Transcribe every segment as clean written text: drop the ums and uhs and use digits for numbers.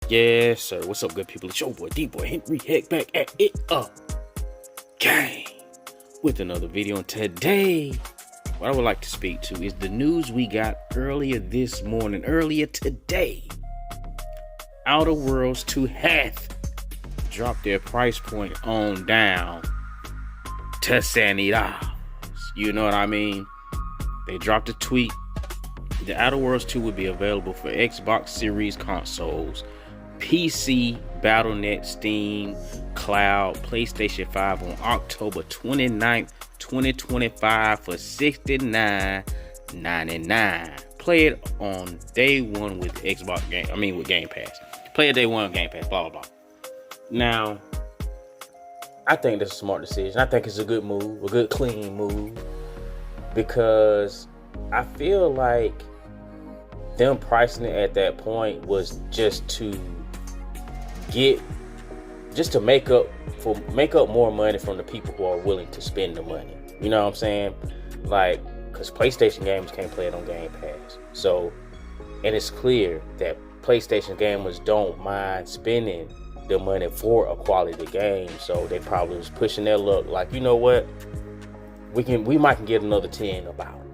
Yes, sir. What's up, good people? It's your boy, D-Boy Henry Heck, back at it again with another video. And today, what I would like to speak to is the news we got earlier today. Outer Worlds 2 hath dropped their price point on down to $70. You know what I mean? They dropped a tweet. The Outer Worlds 2 will be available for Xbox Series consoles, PC, Battle.net, Steam, Cloud, PlayStation 5 on October 29th, 2025 for $69.99. Play it on day one with with Game Pass. Play it day one on Game Pass, blah, blah, blah. Now, I think that's a smart decision. I think it's a good move, a good clean move, because I feel like them pricing it at that point was just to make up more money from the people who are willing to spend the money. You know what I'm saying? Like, because PlayStation gamers can't play it on Game Pass. So, and it's clear that PlayStation gamers don't mind spending the money for a quality game. So they probably was pushing their luck. Like, you know what? We might get another 10 about it.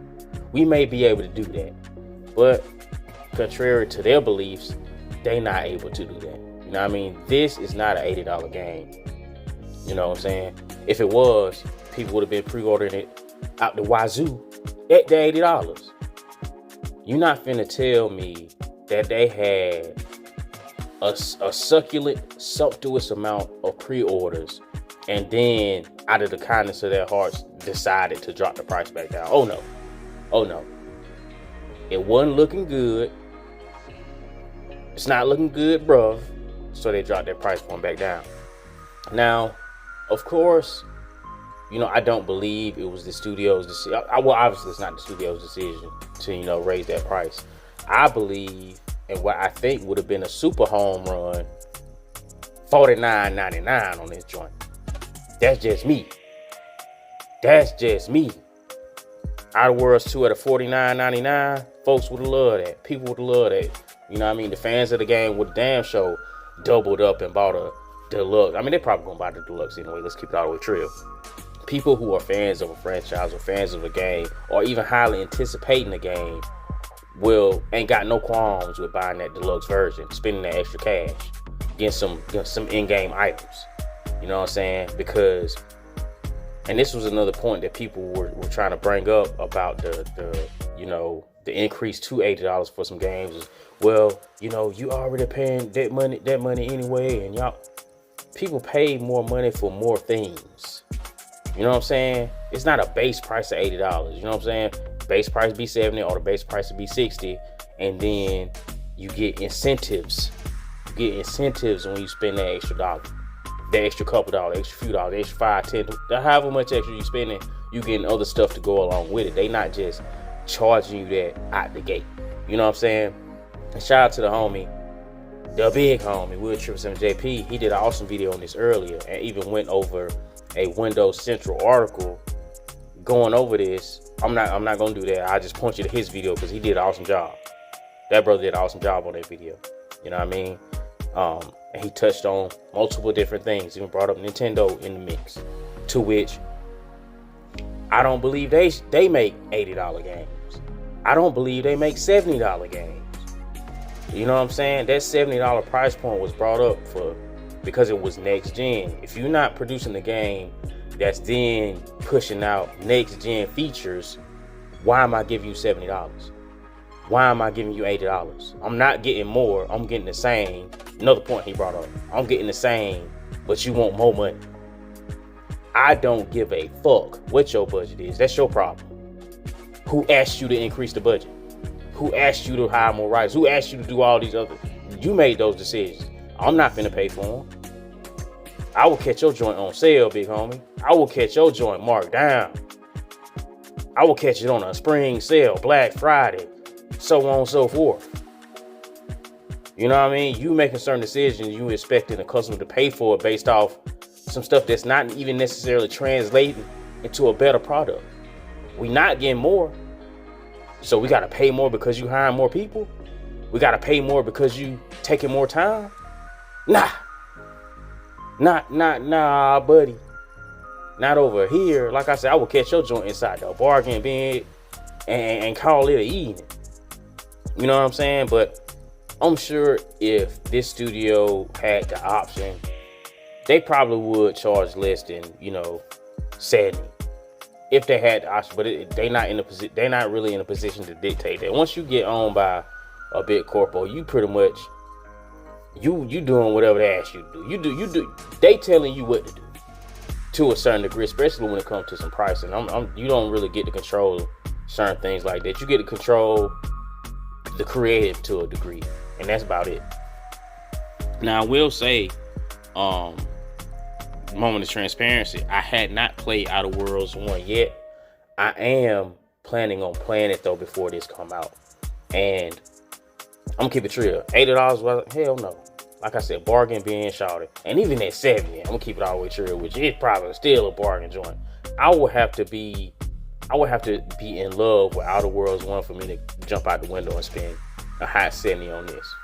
We may be able to do that. But contrary to their beliefs, they not able to do that. You know what I mean? This is not an $80 game. You know what I'm saying? If it was, people would have been pre-ordering it out the wazoo at the $80. You're not finna tell me that they had a succulent, sumptuous amount of pre-orders and then out of the kindness of their hearts decided to drop the price back down. Oh no. It wasn't looking good. It's not looking good, bruh. So they dropped their price point back down. Now, of course, you know, I don't believe it was the studio's decision. Well, obviously it's not the studio's decision to, raise that price. I believe, and what I think would have been a super home run, $49.99 on this joint. That's just me. Outer Worlds 2 at a $49.99, folks would have loved that. People would have loved that. You know what I mean? The fans of the game would damn show doubled up and bought a deluxe. I mean, they're probably gonna buy the deluxe anyway. Let's keep it all the way real. People who are fans of a franchise or fans of a game or even highly anticipating the game ain't got no qualms with buying that deluxe version, spending that extra cash, getting some in-game items. You know what I'm saying? Because, and this was another point that people were trying to bring up about the increase to $80 for some games is, well, you already paying that money anyway, and people pay more money for more things. You know what I'm saying? It's not a base price of $80. You know what I'm saying? Base price be $70 or the base price would be $60, and then you get incentives. You get incentives when you spend that extra dollar, that extra couple dollars, extra few dollars, extra 5, 10, however much extra you spending, you getting other stuff to go along with it. They not just charging you that out the gate. You know what I'm saying? And shout out to the homie, the big homie, Will 777 JP. He did an awesome video on this earlier and even went over a Windows Central article going over this. I'm not gonna do that. I just point you to his video because he did an awesome job. That brother did an awesome job on that video. You know what I mean? And he touched on multiple different things. Even brought up Nintendo in the mix. To which I don't believe they make $80 games. I don't believe they make $70 games. You know what I'm saying? That $70 price point was brought up because it was next gen. If you're not producing the game that's then pushing out next gen features, why am I giving you $70? Why am I giving you $80? I'm not getting more. I'm getting the same. Another point he brought up. I'm getting the same, but you want more money. I don't give a fuck what your budget is. That's your problem. Who asked you to increase the budget? Who asked you to hire more writers? Who asked you to do all these other? You made those decisions. I'm not finna pay for them. I will catch your joint on sale, big homie. I will catch your joint marked down. I will catch it on a spring sale, Black Friday, so on and so forth. You know what I mean? You making certain decisions, you expecting the customer to pay for it based off some stuff that's not even necessarily translating into a better product. We not getting more. So we got to pay more because you hiring more people. We got to pay more because you taking more time. Nah, buddy. Not over here. Like I said, I will catch your joint inside the bargain bin and call it an evening. You know what I'm saying? But I'm sure if this studio had the option, they probably would charge less than, 70. If they had the option, but they're not really in a position to dictate that. Once you get owned by a big corpo, you pretty much you doing whatever they ask you to do. You do. They telling you what to do to a certain degree, especially when it comes to some pricing. You don't really get to control certain things like that. You get to control the creative to a degree, and that's about it. Now I will say, moment of transparency, I had not played Outer Worlds 1 yet. I am planning on playing it though before this come out, and I'm gonna keep it real. $80, well, hell no. Like I said, bargain being shouted, and even at 70, I'm gonna keep it all the way real, which is probably still a bargain joint. I would have to be in love with Outer Worlds 1 for me to jump out the window and spend a hot 70 on this.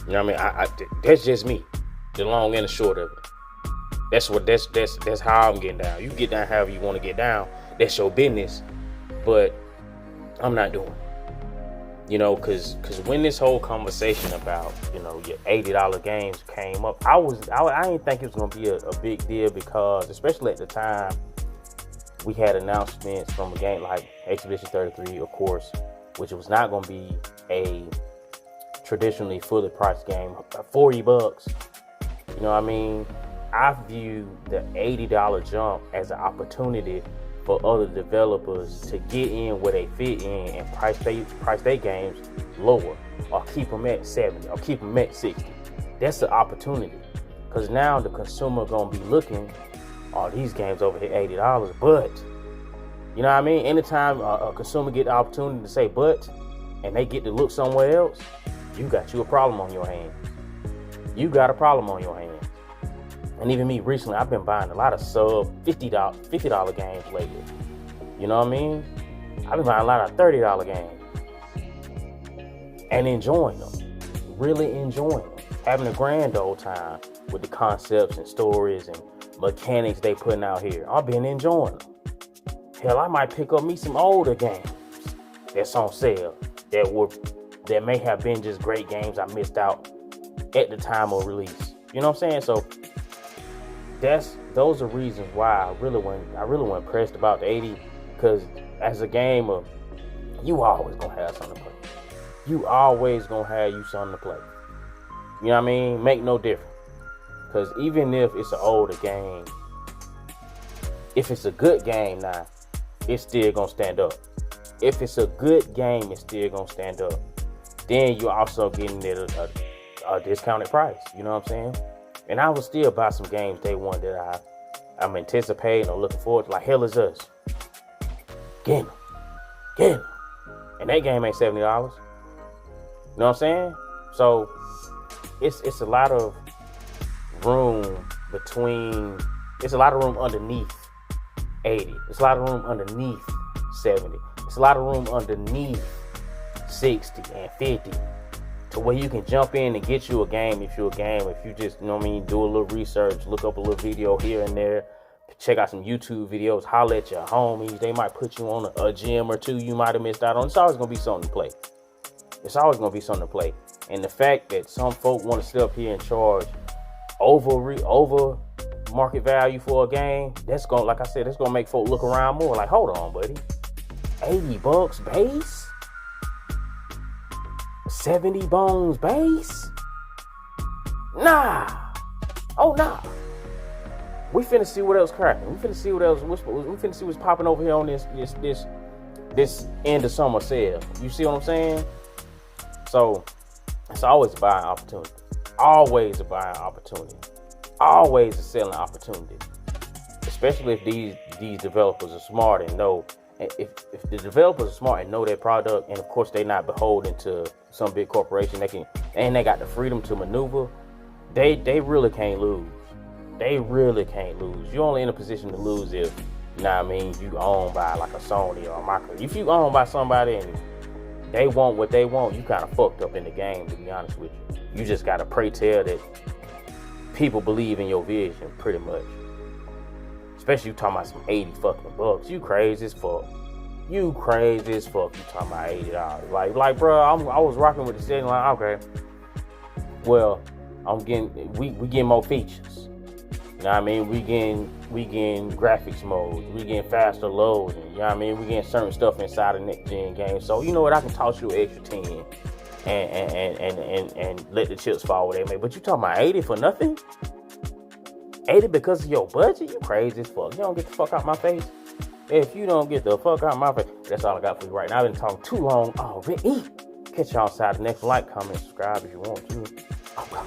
You know what I mean? That's just me. The long and the short of it. That's how I'm getting down. You get down however you want to get down. That's your business. But I'm not doing it. Cause when this whole conversation about, your $80 games came up, I didn't think it was gonna be a big deal, because especially at the time we had announcements from a game like Expedition 33, of course, which was not gonna be a traditionally fully priced game, $40. You know what I mean? I view the $80 jump as an opportunity for other developers to get in where they fit in and price their games lower, or keep them at 70, or keep them at 60. That's the opportunity, because now the consumer gonna be looking, these games over here $80, but you know what I mean? Anytime a consumer get the opportunity to say but, and they get to look somewhere else, you got a problem on your hands. You got a problem on your hands. And even me recently, I've been buying a lot of sub $50 games lately. You know what I mean? I've been buying a lot of $30 games and enjoying them. Really enjoying them. Having a grand old time with the concepts and stories and mechanics they putting out here. I've been enjoying them. Hell, I might pick up me some older games that's on sale that may have been just great games I missed out at the time of release. You know what I'm saying? So those are reasons why I really wasn't pressed about the 80, because as a gamer, you always gonna have something to play. You always gonna have something to play. You know what I mean? Make no difference. Because even if it's an older game, if it's a good game now, it's still gonna stand up. If it's a good game, it's still gonna stand up. Then you're also getting it a discounted price. You know what I'm saying? And I will still buy some games day one that I'm anticipating or looking forward to, like Hell Is Us. Get them. And that game ain't $70. You know what I'm saying? So it's a lot of room it's a lot of room underneath 80. It's a lot of room underneath 70. It's a lot of room underneath 60 and 50. To where you can jump in and get you a game if you just, do a little research, look up a little video here and there, check out some YouTube videos, holler at your homies. They might put you on a gym or two you might have missed out on. It's always going to be something to play. It's always going to be something to play. And the fact that some folk want to sit up here and charge over market value for a game, that's going to make folk look around more like, hold on, buddy. $80 base? 70 bones base? Nah. Oh, nah. We finna see what else cracking. We finna see what else. We finna see what's popping over here on this end of summer sale. You see what I'm saying? So it's always a buying opportunity. Always a buying opportunity. Always a selling opportunity. Especially if these developers are smart and know. If the developers are smart and know their product, and of course they're not beholden to some big corporation, they got the freedom to maneuver, they really can't lose. They really can't lose. You're only in a position to lose if, you owned by like a Sony or a Microsoft. If you owned by somebody and they want what they want, you kind of fucked up in the game, to be honest with you. You just got to pray tell that people believe in your vision pretty much. Especially you talking about some 80 fucking bucks. You crazy as fuck. You crazy as fuck. You talking about $80. Like, bro, I was rocking with the setting like, okay. Well, we getting more features. You know what I mean? We getting graphics modes. We getting faster loading. You know what I mean? We getting certain stuff inside of next gen games. So you know what? I can toss you an extra 10 and let the chips fall where they may. But you talking about 80 for nothing? 80 because of your budget? You crazy as fuck. You don't get the fuck out my face. If you don't get the fuck out my face, that's all I got for you right now. I've been talking too long already. Catch y'all outside the next. Like, comment, subscribe if you want to. Oh, God.